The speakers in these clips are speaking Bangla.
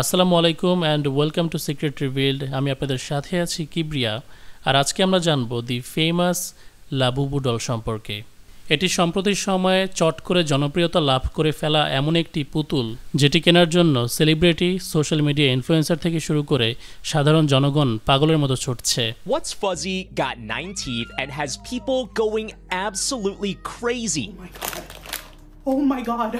আসসালামু আলাইকুম and welcome to secret revealed. আমি আপনাদের সাথে আছি কিবরিয়া। আর আজকে আমরা জানবো দি ফেমাস লাবুবু ডল সম্পর্কে। এটি সম্প্রতি সময়ে চট করে জনপ্রিয়তা লাভ করে ফেলা এমন একটি পুতুল যেটি কেনার জন্য সেলিব্রিটি, সোশ্যাল মিডিয়া ইনফ্লুয়েন্সার থেকে শুরু করে সাধারণ জনগণ পাগলের মতো ছুটছে। What's Fuzzy got 9 teeth and has people going absolutely crazy. Oh my god.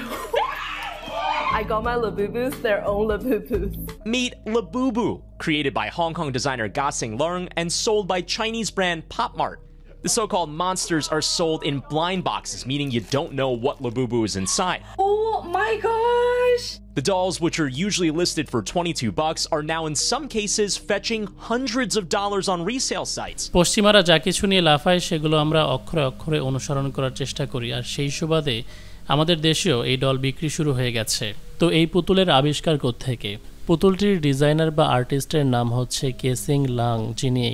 I got my Labubus their own Labubus. Meet Labubu, created by Hong Kong designer Ga-Sing Leung and sold by Chinese brand Pop Mart. The so-called monsters are sold in blind boxes, meaning you don't know what Labubu is inside. Oh my gosh! The dolls, which are usually listed for $22, are now in some cases fetching hundreds of dollars on resale sites. পশ্চিমারা যা কিছু নিয়ে লাফায় সেগুলো আমরা অক্ষরে অক্ষরে অনুসরণ করার চেষ্টা করি, আর সেই সুবাদে আমাদের দেশেও এই ডল বিক্রি শুরু হয়ে গেছে। তো এই পুতুলের আবিষ্কার কোত্থেকে? পুতুলটির ডিজাইনার বা আর্টিস্টের নাম হচ্ছে কেসিং লাং, যিনি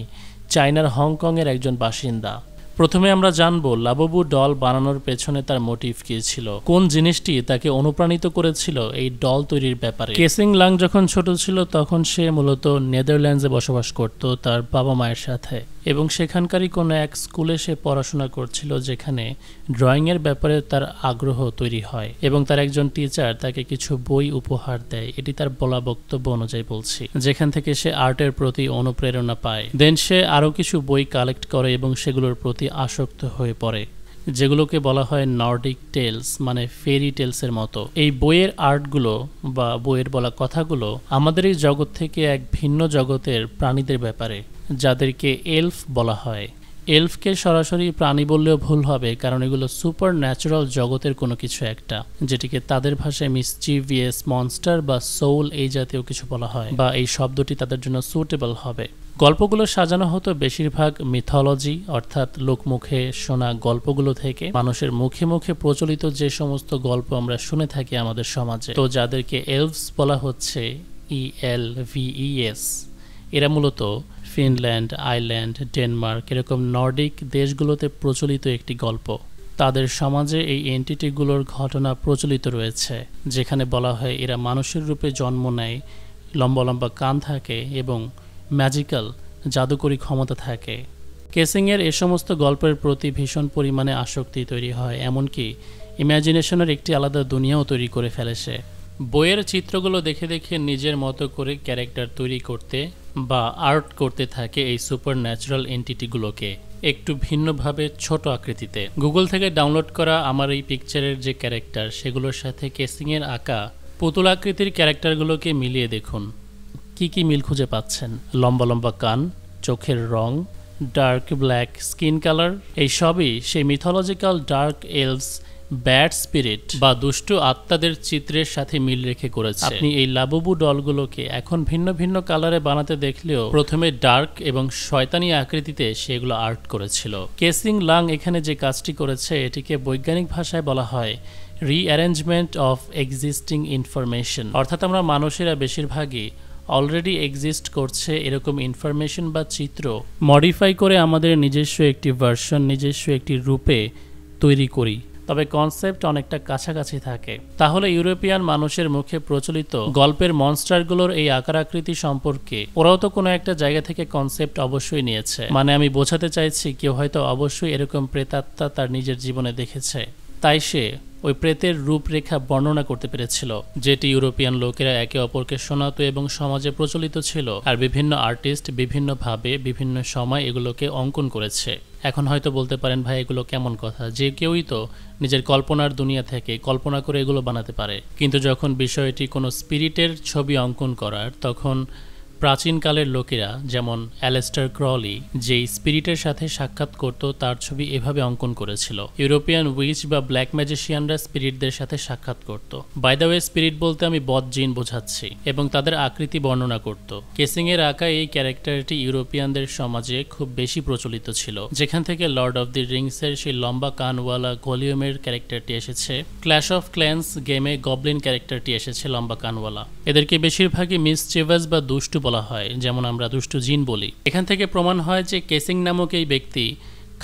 চায়নার হংকংয়ের একজন বাসিন্দা। প্রথমে আমরা জানবো লাবুবু ডল বানানোর পেছনে তার মোটিভ কী ছিল, কোন জিনিসটি তাকে অনুপ্রাণিত করেছিল এই ডল তৈরির ব্যাপারে। কেসিং লাং যখন ছোট ছিল তখন সে মূলত নেদারল্যান্ডসে বসবাস করত তার বাবা মায়ের সাথে, এবং সেখানকারই কোনো এক স্কুলে সে পড়াশোনা করছিল যেখানে ড্রয়িংয়ের ব্যাপারে তার আগ্রহ তৈরি হয়, এবং তার একজন টিচার তাকে কিছু বই উপহার দেয়। এটি তার বলা বক্তব্য অনুযায়ী বলছি, যেখান থেকে সে আর্টের প্রতি অনুপ্রেরণা পায়। দেন সে আরও কিছু বই কালেক্ট করে এবং সেগুলোর প্রতি আসক্ত হয়ে পড়ে, যেগুলোকে বলা হয় নর্ডিক টেলস, মানে ফেরি টেলসের মতো। এই বইয়ের আর্টগুলো বা বইয়ের বলা কথাগুলো আমাদের এই জগৎ থেকে এক ভিন্ন জগতের প্রাণীদের ব্যাপারে, যাদেরকে এলফ বলা হয়। এলফকে সরাসরি প্রাণী বললেও ভুল হবে, কারণ এগুলো সুপার ন্যাচারাল জগতের কোনো কিছু একটা, যেটিকে তাদের ভাষায় মিসচিভিয়াস মনস্টার বা সোল এই জাতীয় কিছু বলা হয়, বা এই শব্দটি তাদের জন্য সুটেবল হবে। গল্পগুলো সাজানো হতো বেশিরভাগ মিথোলজি অর্থাৎ লোকমুখে শোনা গল্পগুলো থেকে, মানুষের মুখে মুখে প্রচলিত যে সমস্ত গল্প আমরা শুনে থাকি আমাদের সমাজে, তো যাদেরকে এলভস বলা হচ্ছে ELVES। এরা মূলত ফিনল্যান্ড, আইল্যান্ড, ডেনমার্ক এরকম নর্ডিক দেশগুলোতে প্রচলিত একটি গল্প। তাদের সমাজে এই এন্টিটিগুলোর ঘটনা প্রচলিত রয়েছে, যেখানে বলা হয় এরা মানুষের রূপে জন্ম নেয়, লম্বা লম্বা কান থাকে এবং ম্যাজিক্যাল জাদুকরী ক্ষমতা থাকে। কেসিংয়ের এ সমস্ত গল্পের প্রতি ভীষণ পরিমাণে আসক্তি তৈরি হয়, এমনকি ইমাজিনেশনের একটি আলাদা দুনিয়াও তৈরি করে ফেলেছে। বইয়ের চিত্রগুলো দেখে দেখে নিজের মতো করে ক্যারেক্টার তৈরি করতে বা আর্ট করতে থাকে এই সুপার ন্যাচারাল এন্টিটিগুলোকে একটু ভিন্নভাবে ছোট আকৃতিতে। গুগল থেকে ডাউনলোড করা আমার এই পিকচারের যে ক্যারেক্টার, সেগুলোর সাথে কেসিংয়ের আঁকা পুতুল আকৃতির ক্যারেক্টারগুলোকে মিলিয়ে দেখুন কি কি মিল খুঁজে পাচ্ছেন। লম্বা লম্বা কান, চোখের রং, ডার্ক ব্ল্যাক স্কিন কালার, এই সবই সেই mythological dark elves, bad spirit বা দুষ্টু আত্মাদের চিত্রের সাথে মিল রেখে করেছে। আপনি এই লাবুবু ডলগুলোকে এখন ভিন্ন ভিন্ন কালারে বানাতে দেখলেও প্রথমে ডার্ক এবং শয়তানি আকৃতিতে সেগুলো আর্ট করেছিল। কেসিং লাং এখানে যে কাজটি করেছে এটিকে বৈজ্ঞানিক ভাষায় বলা হয় রিঅ্যারেঞ্জমেন্ট অফ এক্সিস্টিং ইনফরমেশন, অর্থাৎ আমরা মানুষেরা বেশিরভাগই অলরেডি এক্সিস্ট করছে এরকম ইনফরমেশন বা চিত্র মডিফাই করে আমাদের নিজস্ব একটি ভার্সন, নিজস্ব একটি রূপে তৈরি করি, তবে কনসেপ্ট অনেকটা কাছাকাছি থাকে। তাহলে ইউরোপিয়ান মানুষের মুখে প্রচলিত গল্পের মনস্টারগুলোর এই আকার আকৃতি সম্পর্কে ওরাও তো কোনো একটা জায়গা থেকে কনসেপ্ট অবশ্যই নিয়েছে। মানে আমি বোঝাতে চাইছি কেউ হয়তো অবশ্যই এরকম প্রেতাত্মা তার নিজের জীবনে দেখেছে, তাই সে ওই প্রেতের রূপরেখা বর্ণনা করতে পেরেছিল, যেটি ইউরোপিয়ান লোকেরা একে অপরকে শোনাতো এবং সমাজে প্রচলিত ছিল। আর বিভিন্ন আর্টিস্ট বিভিন্নভাবে বিভিন্ন সময় এগুলোকে অঙ্কন করেছে। এখন হয়তো বলতে পারেন ভাই এগুলো কেমন কথা, যে কেউই তো নিজের কল্পনার দুনিয়া থেকে কল্পনা করে এগুলো বানাতে পারে। কিন্তু যখন বিষয়টি কোনো স্পিরিটের ছবি অঙ্কন করার, তখন প্রাচীনকালের লোকেরা যেমন অ্যালেস্টার ক্রলি যেই স্পিরিটের সাথে সাক্ষাৎ করত তার ছবি এভাবে অঙ্কন করেছিল। ইউরোপিয়ান উইচ বা ব্ল্যাক ম্যাজিশিয়ানরা স্পিরিটদের সাথে সাক্ষাৎ করত। বাই দ্য ওয়ে, স্পিরিট বলতে আমি বদ জিন বোঝাচ্ছি, এবং তাদের আকৃতি বর্ণনা করত। কেসিংয়ের আঁকা এই ক্যারেক্টারটি ইউরোপিয়ানদের সমাজে খুব বেশি প্রচলিত ছিল, যেখান থেকে লর্ড অফ দি রিংসের সেই লম্বা কানওয়ালা গলিয়মের ক্যারেক্টারটি এসেছে, ক্ল্যাশ অফ ক্ল্যান্স গেমে গবলিন ক্যারেক্টারটি এসেছে লম্বা কানওয়ালা। এদেরকে বেশিরভাগই মিসচিভাস বা দুষ্টু বলা হয়, যেমন আমরা দুষ্টু জিন বলি। এখান থেকে প্রমাণ হয় যে কেসিং নামক এই ব্যক্তি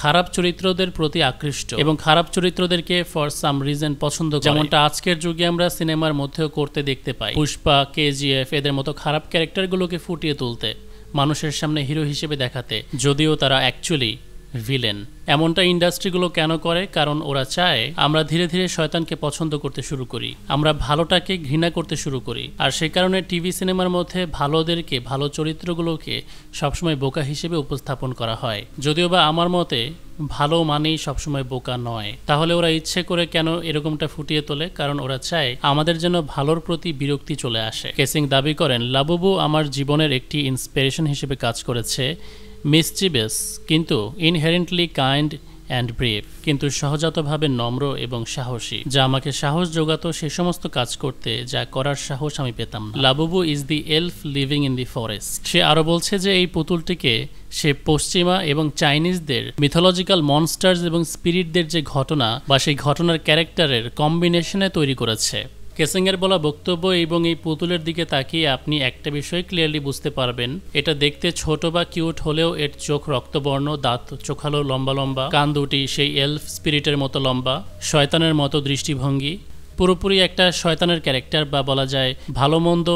খারাপ চরিত্রদের প্রতি আকৃষ্ট এবং খারাপ চরিত্রদেরকে ফর সাম রিজন পছন্দ করে, যেমনটা আজকের যুগে আমরা সিনেমার মধ্যেও করতে দেখতে পাই। পুষ্পা, কেজিএফ এদের মতো খারাপ ক্যারেক্টারগুলোকে ফুটিয়ে তুলতে, মানুষের সামনে হিরো হিসেবে দেখাতে, যদিও তারা অ্যাকচুয়ালি ভিলেন। এমনটা ইন্ডাস্ট্রিগুলো কেন করে? কারণ ওরা চায় আমরা ধীরে ধীরে শয়তানকে পছন্দ করতে শুরু করি, আমরা ভালোটাকে ঘৃণা করতে শুরু করি। আর সে কারণে টিভি সিনেমার মধ্যে ভালোদেরকে, ভালো চরিত্রগুলোকে সবসময় বোকা হিসেবে উপস্থাপন করা হয়। যদিও বা আমার মতে ভালো মানেই সবসময় বোকা নয়। তাহলে ওরা ইচ্ছে করে কেন এরকমটা ফুটিয়ে তোলে? কারণ ওরা চায় আমাদের যেন ভালোর প্রতি বিরক্তি চলে আসে। কেসিং দাবি করেন, লাবুবু আমার জীবনের একটি ইন্সপিরেশন হিসেবে কাজ করেছে। মিসচিভিয়াস কিন্তু ইনহেরেন্টলি কাইন্ড অ্যান্ড ব্রেভ, কিন্তু সহজাতভাবে নম্র এবং সাহসী, যা আমাকে সাহস যোগাতো সে সমস্ত কাজ করতে যা করার সাহস আমি পেতাম না। Labubu is the elf living in the forest. সে আরও বলছে যে এই পুতুলটিকে সে পশ্চিমা এবং চাইনিজদের মিথোলজিক্যাল মনস্টার্স এবং স্পিরিটদের যে ঘটনা বা সেই ঘটনার ক্যারেক্টারের কম্বিনেশনে তৈরি করেছে। কেসিংয়ের বলা বক্তব্য এবং এই পুতুলের দিকে তাকিয়ে আপনি একটা বিষয় ক্লিয়ারলি বুঝতে পারবেন, এটা দেখতে ছোট বা কিউট হলেও এর চোখ রক্তবর্ণ, দাঁত চোখালো, লম্বা লম্বা, কান দুটি সেই এলফ স্পিরিটের মতো লম্বা, শয়তানের মতো দৃষ্টিভঙ্গি, পুরোপুরি একটা শয়তানের ক্যারেক্টার, বা বলা যায় ভালো মন্দ,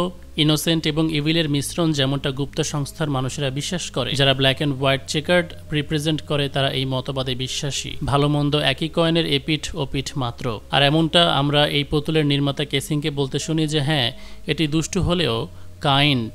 ইনোসেন্ট এবং ইভিলের মিশ্রণ, যেমনটা গুপ্ত সংস্থার মানুষেরা বিশ্বাস করে। যারা black and white chequered represent করে তারা এই মতবাদে বিশ্বাসী। ভালো মন্দ একই কয়েনের এপিঠ ও পিঠ মাত্র। আর এমনটা আমরা এই পুতুলের নির্মাতা কেসিংকে বলতে শুনি যে হ্যাঁ, এটি দুষ্টু হলেও কাইন্ড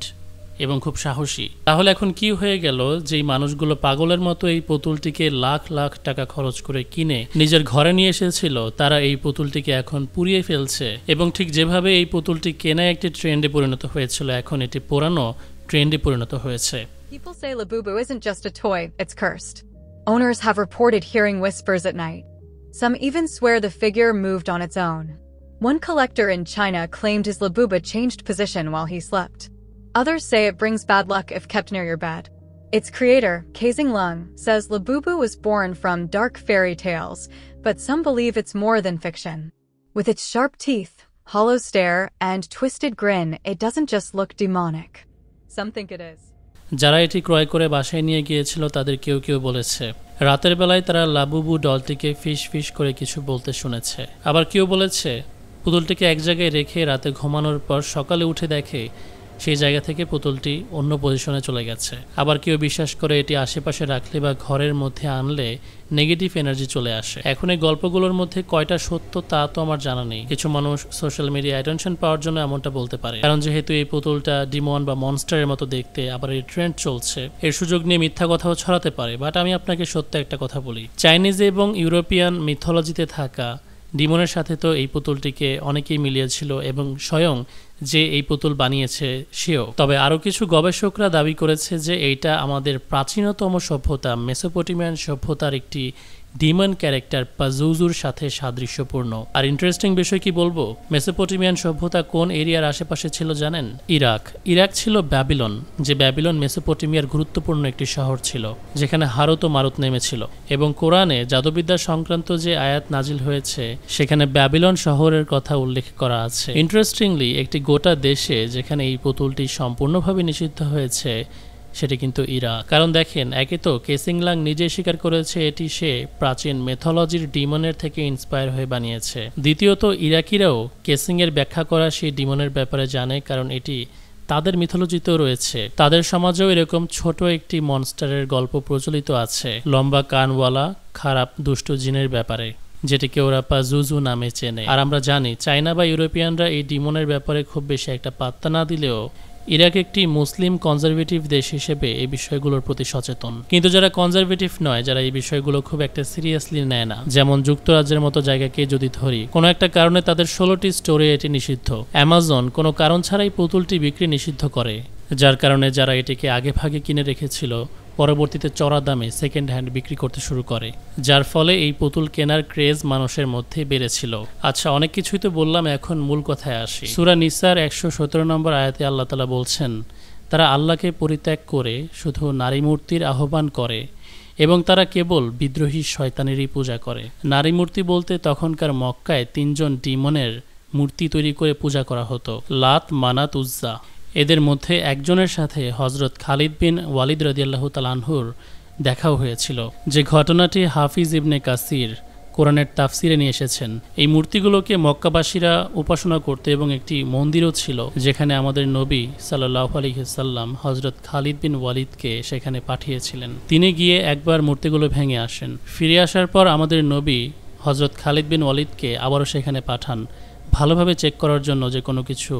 এবং খুব সাহসী। তাহলে এখন কি হয়ে গেল? যেই মানুষগুলো পাগলের মতো এই পুতুলটিকে লাখ লাখ টাকা খরচ করে কিনে নিজের ঘরে নিয়ে এসেছিল, তারা এই পুতুলটিকে এখন পুড়িয়ে ফেলছে। এবং ঠিক যেভাবে এই পুতুলটি কেনা একটি ট্রেন্ডে পরিণত হয়েছিল, এখন এটি পোড়ানো ট্রেন্ডে পরিণত হয়েছে। People say Labubu isn't just a toy, it's cursed. Owners have reported hearing whispers at night. Some even swear the figure moved on its own. One collector in China claimed his Labubu changed position while he slept. Others say it brings bad luck if kept near your bed. Its creator, Kaising Lung, says Labubu was born from dark fairy tales, but some believe it's more than fiction. With its sharp teeth, hollow stare, and twisted grin, it doesn't just look demonic. Some think it is. যারা এটি ক্রয় করে বাসায় নিয়ে গিয়েছিল তাদের কেউ কেউ বলেছে রাতের বেলায় তারা লাবুবু ডলটিকে ফিস ফিস করে কিছু বলতে শুনেছে। আবার কেউ বলেছে পুতুলটিকে এক জায়গায় রেখে রাতে ঘুমানোর পর সকালে উঠে দেখে সেই জায়গা থেকে পুতুলটি অন্য পজিশনে চলে গেছে। আবার কেউ বিশ্বাস করে এটি আশেপাশে রাখলে বা ঘরের মধ্যে আনলে নেগেটিভ এনার্জি চলে আসে। এখন এই গল্পগুলোর মধ্যে কয়টা সত্য তা তো আমার জানা নেই। কিছু মানুষ সোশ্যাল মিডিয়া অ্যাটেনশন পাওয়ার জন্য এমনটা বলতে পারে, কারণ যেহেতু এই পুতুলটা ডিমন বা মনস্টারের মতো দেখতে, আবার এই ট্রেন্ড চলছে, এর সুযোগ নিয়ে মিথ্যা কথাও ছড়াতে পারে। বাট আমি আপনাকে সত্য একটা কথা বলি, চাইনিজ এবং ইউরোপিয়ান মিথোলজিতে থাকা ডিমনের সাথে তো এই পুতুলটিকে অনেকেই মিলিয়েছিল এবং স্বয়ং যে এই পুতুল বানিয়েছে সেও। তবে আরও কিছু গবেষকরা দাবি করেছে যে এইটা আমাদের প্রাচীনতম সভ্যতা মেসোপটেমিয়ান সভ্যতার একটি ডিমন ক্যারেক্টার পাজুজুর সাথে সাদৃশ্যপূর্ণ। আর ইন্টারেস্টিং বিষয় কি বলবো, মেসোপটেমিয়ান সভ্যতা কোন এরিয়ার আশেপাশে ছিল জানেন? ইরাক ছিল ব্যাবিলন, যে ব্যাবিলন মেসোপটেমিয়ার গুরুত্বপূর্ণ একটি শহর ছিল, যেখানে হারুত ও মারুত নেমেছিল। এবং কোরআনে জাদুবিদ্যা সংক্রান্ত যে আয়াত নাজিল হয়েছে সেখানে ব্যাবিলন শহরের কথা উল্লেখ করা আছে। ইন্টারেস্টিংলি একটি গোটা দেশে যেখানে এই পুতুলটি সম্পূর্ণভাবে নিষিদ্ধ হয়েছে সেটি কিন্তু ইরাক। কারণ দেখেন, একে তো কেসিং লাং নিজে স্বীকার করেছে এটি সে প্রাচীন মেথোলজির ডিমনের থেকে ইন্সপায়ার হয়ে বানিয়েছে। দ্বিতীয়ত ইরাকিরাও কেসিং এর ব্যাখ্যা করা সেই ডিমনের ব্যাপারে জানে, কারণ এটি তাদের মিথোলজিতেও রয়েছে। তাদের সমাজেও এরকম ছোট একটি মনস্টারের গল্প প্রচলিত আছে, লম্বা কানওয়ালা খারাপ দুষ্ট জিনের ব্যাপারে, যেটিকে ওরা পাজুজু নামে চেনে। আর আমরা জানি চায়না বা ইউরোপিয়ানরা এই ডিমনের ব্যাপারে খুব বেশি একটা পাত্তা না দিলেও ইরাক একটি মুসলিম কনজারভেটিভ দেশ হিসেবে এই বিষয়গুলোর প্রতি সচেতন। কিন্তু যারা কনজারভেটিভ নয়, যারা এই বিষয়গুলো খুব একটা সিরিয়াসলি নেয় না, যেমন যুক্তরাজ্যের মতো জায়গাকে যদি ধরি, কোনো একটা কারণে তাদের 16টি স্টোরে এটি নিষিদ্ধ। অ্যামাজন কোনো কারণ ছাড়াই পুতুলটি বিক্রি নিষিদ্ধ করে, যার কারণে যারা এটিকে আগে ভাগে কিনে রেখেছিল পরবর্তীতে চড়া দামে সেকেন্ড হ্যান্ড বিক্রি করতে শুরু করে, যার ফলে এই পুতুল কেনার ক্রেজ মানুষের মধ্যে বেড়েছিল। আচ্ছা, অনেক কিছুই তো বললাম, এখন মূল কথায় আসি। সূরা নিসার 117 নম্বর আয়াতে আল্লাহ তাআলা বলছেন, তারা আল্লাহকে পরিত্যাগ করে শুধু নারী মূর্তির আহ্বান করে এবং তারা কেবল বিদ্রোহী শয়তানেরই পূজা করে। নারী মূর্তি বলতে তখনকার মক্কায় 3জন ডিমনের মূর্তি তৈরি করে পূজা করা হতো, লাত, মানাত, উজ্জা। এদের মধ্যে একজনের সাথে হজরত খালিদ বিন ওয়ালিদ রাদিয়াল্লাহু তাআলা আনহুর দেখাও হয়েছিল। যে ঘটনাটি হাফিজ ইবনে কাসির কোরআনের তাফসিরে নিয়ে এসেছেন। এই মূর্তিগুলোকে মক্কাবাসীরা উপাসনা করতে এবং একটি মন্দিরও ছিল যেখানে আমাদের নবী সাল্লাল্লাহু আলাইহি ওয়াসাল্লাম হযরত খালিদ বিন ওয়ালিদকে সেখানে পাঠিয়েছিলেন। তিনি গিয়ে একবার মূর্তিগুলো ভেঙে আসেন। ফিরে আসার পর আমাদের নবী হযরত খালিদ বিন ওয়ালিদকে আবারও সেখানে পাঠান ভালোভাবে চেক করার জন্য যে কোনো কিছু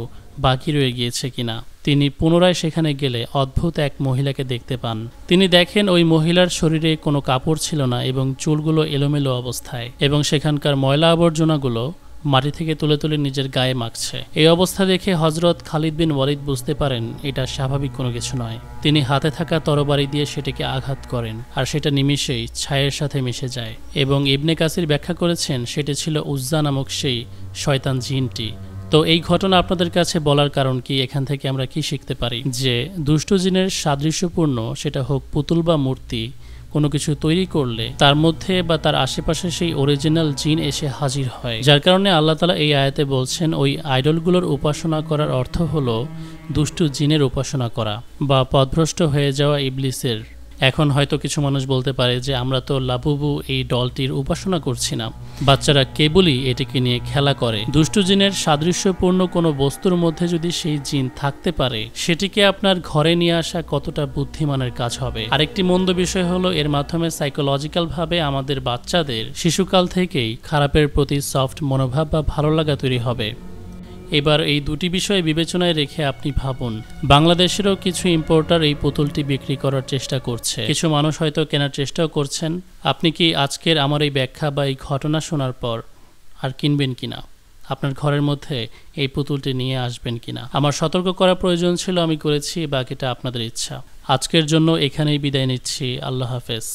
বাকি রয়ে গিয়েছে কিনা। তিনি পুনরায় সেখানে গেলে অদ্ভুত এক মহিলাকে দেখতে পান। তিনি দেখেন ওই মহিলার শরীরে কোনো কাপড় ছিল না এবং চুলগুলো এলোমেলো অবস্থায়, এবং সেখানকার ময়লা আবর্জনাগুলো মাটি থেকে তুলে তুলে নিজের গায়ে মাখছে। এই অবস্থা দেখে হযরত খালিদ বিন ওয়ালিদ বুঝতে পারেন এটা স্বাভাবিক কোনো কিছু নয়। তিনি হাতে থাকা তরবারি দিয়ে সেটাকে আঘাত করেন আর সেটা নিমিষেই ছায়ের সাথে মিশে যায়। এবং ইবনে কাসির ব্যাখ্যা করেছেন সেটা ছিল উজ্জা নামক সেই শয়তান জিনটি। তো এই ঘটনা আপনাদের কাছে বলার কারণ কি, এখান থেকে আমরা কি শিখতে পারি? যে দুষ্ট জিনের সাদৃশ্যপূর্ণ, সেটা হোক পুতুল বা মূর্তি, কোনো কিছু তৈরি করলে তার মধ্যে বা তার আশেপাশে সেই অরিজিনাল জিন এসে হাজির হয়। যার কারণে আল্লাহ তাআলা এই আয়াতে বলছেন ওই আইডলগুলোর উপাসনা করার অর্থ হলো দুষ্ট জিনের উপাসনা করা বা পথভ্রষ্ট হয়ে যাওয়া ইবলিসের। এখন হয়তো কিছু মানুষ বলতে পারে যে আমরা তো লাবুবু এই ডলটির উপাসনা করছি না, বাচ্চারা কেবলই এটিকে নিয়ে খেলা করে। দুষ্ট জিনের সাদৃশ্যপূর্ণ কোনো বস্তুর মধ্যে যদি সেই জিন থাকতে পারে, সেটিকে আপনার ঘরে নিয়ে আসা কতটা বুদ্ধিমানের কাজ হবে। আরেকটি মন্দ বিষয় হলো এর মাধ্যমে সাইকোলজিক্যাল ভাবে আমাদের বাচ্চাদের শিশুকাল থেকেই খারাপের প্রতি সফট মনোভাব বা ভালো লাগা তৈরি হবে। এবার এই দুটি বিষয় বিবেচনায় রেখে আপনি ভাবুন, বাংলাদেশেরও কিছু ইম্পোর্টার এই পুতুলটি বিক্রি করার চেষ্টা করছে, কিছু মানুষ হয়তো কেনার চেষ্টাও করছেন। আপনি কি আজকের আমার এই ব্যাখ্যা বা এই ঘটনা শোনার পর আর কিনবেন কিনা? আপনার ঘরের মধ্যে এই পুতুলটি নিয়ে আসবেন কিনা? আমার সতর্ক করা প্রয়োজন ছিল, আমি করেছি, বাকিটা আপনাদের ইচ্ছা। আজকের জন্য এখানেই বিদায় নিচ্ছি। আল্লাহ হাফেজ।